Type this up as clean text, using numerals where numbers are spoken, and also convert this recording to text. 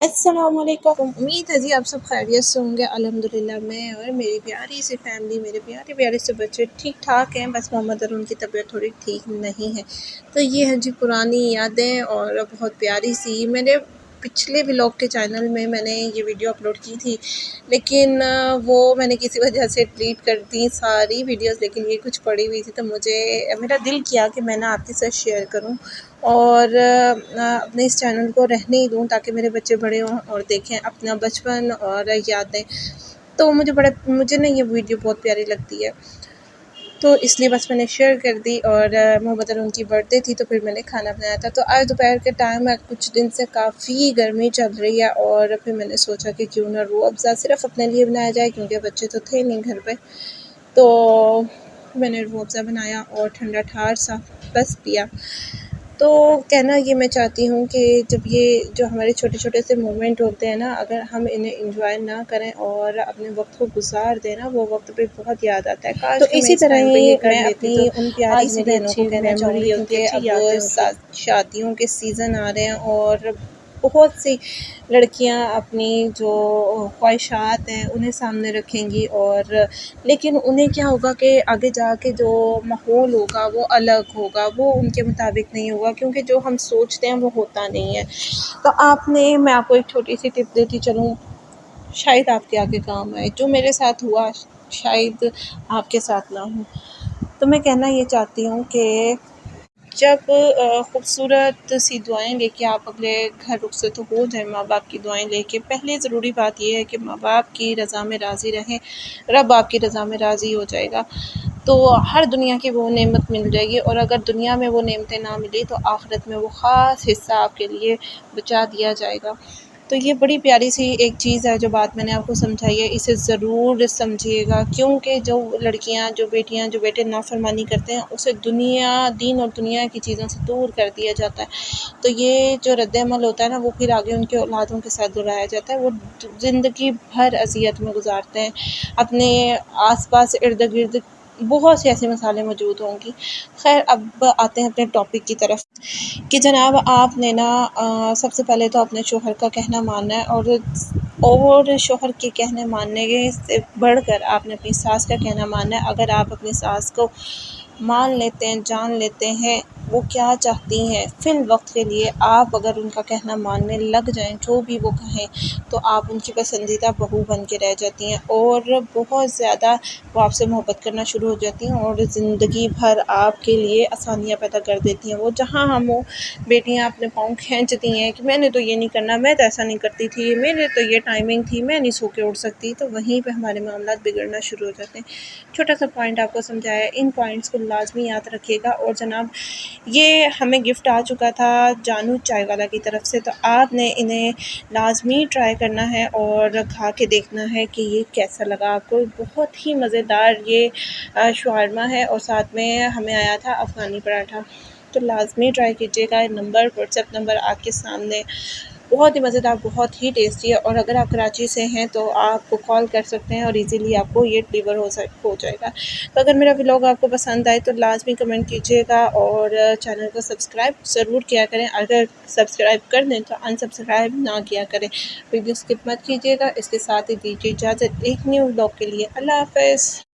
अस्सलामुअलैकुम। उम्मीद है जी आप सब खैरियत से होंगे। अल्हम्दुलिल्लाह मैं और मेरी प्यारी सी फैमिली, मेरे प्यारे प्यारे से बच्चे ठीक ठाक हैं। बस मोहम्मद और उनकी तबीयत थोड़ी ठीक नहीं है। तो ये है जी पुरानी यादें और बहुत प्यारी सी। मेरे पिछले व्लॉग के चैनल में मैंने ये वीडियो अपलोड की थी, लेकिन वो मैंने किसी वजह से डिलीट कर दी सारी वीडियोस। लेकिन ये कुछ पड़ी हुई थी तो मेरा दिल किया कि मैं ना आपके साथ शेयर करूं और अपने इस चैनल को रहने ही दूँ ताकि मेरे बच्चे बड़े हों और देखें अपना बचपन और यादें। तो मुझे ना ये वीडियो बहुत प्यारी लगती है, तो इसलिए बस मैंने शेयर कर दी। और मोहम्मद और उनकी बर्थडे थी तो फिर मैंने खाना बनाया था। तो आज दोपहर के टाइम है, कुछ दिन से काफ़ी गर्मी चल रही है और फिर मैंने सोचा कि क्यों ना रूह अफ़ज़ा सिर्फ़ अपने लिए बनाया जाए, क्योंकि बच्चे तो थे नहीं घर पे। तो मैंने रूह अफ़ज़ा बनाया और ठंडा ठार सा बस पिया। तो कहना ये मैं चाहती हूँ कि जब ये जो हमारे छोटे-छोटे से मोमेंट होते हैं ना, अगर हम इन्हें एन्जॉय ना करें और अपने वक़्त को गुज़ार दें ना, वो वक़्त फिर बहुत याद आता है। काश तो इसी तरह ही मैं अपनी उन प्यारी सी बहनों को कहना चाहूँगी, क्योंकि अब शादियों के सीज़न आ रहे हैं और बहुत सी लड़कियां अपनी जो ख्वाहिशात हैं उन्हें सामने रखेंगी। और लेकिन उन्हें क्या होगा कि आगे जाके जो माहौल होगा वो अलग होगा, वो उनके मुताबिक नहीं होगा, क्योंकि जो हम सोचते हैं वो होता नहीं है। तो मैं आपको एक छोटी सी टिप देती चलूँ, शायद आपके आगे काम आए। जो मेरे साथ हुआ शायद आपके साथ ना हो। तो मैं कहना ये चाहती हूँ कि जब खूबसूरत सी दुआएं लेके आप अपने घर रुखसत हो जाए, माँ बाप की दुआएं लेके, पहले ज़रूरी बात यह है कि माँ बाप की रज़ा में राज़ी रहें। रब आपकी रज़ा में राज़ी हो जाएगा तो हर दुनिया की वो नेमत मिल जाएगी। और अगर दुनिया में वो नेमतें ना मिली तो आखिरत में वो ख़ास हिस्सा आपके लिए बचा दिया जाएगा। तो ये बड़ी प्यारी सी एक चीज़ है जो बात मैंने आपको समझाई है, इसे ज़रूर समझिएगा, क्योंकि जो लड़कियां, जो बेटियां, जो बेटे नाफरमानी करते हैं उसे दीन और दुनिया की चीज़ों से दूर कर दिया जाता है। तो ये जो रद्द-ए-अमल होता है ना, वो फिर आगे उनके औलादों के साथ दोहराया जाता है। वो ज़िंदगी भर अज़ियत में गुजारते हैं। अपने आस-पास इर्द-गिर्द बहुत से ऐसे मसाले मौजूद होंगी। खैर, अब आते हैं अपने टॉपिक की तरफ कि जनाब आपने ना सबसे पहले तो अपने शौहर का कहना मानना है। और शौहर के कहने मानने से बढ़कर आपने अपनी सास का कहना मानना है। अगर आप अपनी सास को मान लेते हैं, जान लेते हैं वो क्या चाहती हैं, फिल वक्त के लिए आप अगर उनका कहना मानने लग जाएं, जो भी वो कहें, तो आप उनकी पसंदीदा बहू बन के रह जाती हैं और बहुत ज़्यादा वो आपसे मोहब्बत करना शुरू हो जाती हैं और ज़िंदगी भर आपके लिए आसानियाँ पैदा कर देती हैं। वो जहाँ हम वो बेटियाँ अपने पाँव खींचती हैं कि मैंने तो ये नहीं करना, मैं तो ऐसा नहीं करती थी, मेरे तो ये टाइमिंग थी, मैं नहीं सो के उठ सकती, तो वहीं पे हमारे मामलात बिगड़ना शुरू हो जाते हैं। छोटा सा पॉइंट आपको समझाया, इन पॉइंट्स को लाजमी याद रखिएगा। और जनाब ये हमें गिफ्ट आ चुका था जानू चाय वाला की तरफ से, तो आपने इन्हें लाजमी ट्राई करना है और खा के देखना है कि ये कैसा लगा आपको। बहुत ही मज़ेदार ये शवारमा है और साथ में हमें आया था अफ़गानी पराठा। तो लाजमी ट्राई कीजिएगा। व्हाट्सएप नंबर आपके सामने। बहुत ही मज़ेदार, बहुत ही टेस्टी है। और अगर आप कराची से हैं तो आप कॉल कर सकते हैं और इजीली आपको ये डिलीवर हो जाएगा। तो अगर मेरा व्लॉग आपको पसंद आए तो लाजमी कमेंट कीजिएगा और चैनल को सब्सक्राइब ज़रूर किया करें। अगर सब्सक्राइब कर दें तो अनसब्सक्राइब ना किया करें। वीडियो स्किप मत कीजिएगा। इसके साथ ही दीजिए इजाज़त एक न्यू व्लॉग के लिए। अल्लाह हाफ़िज़।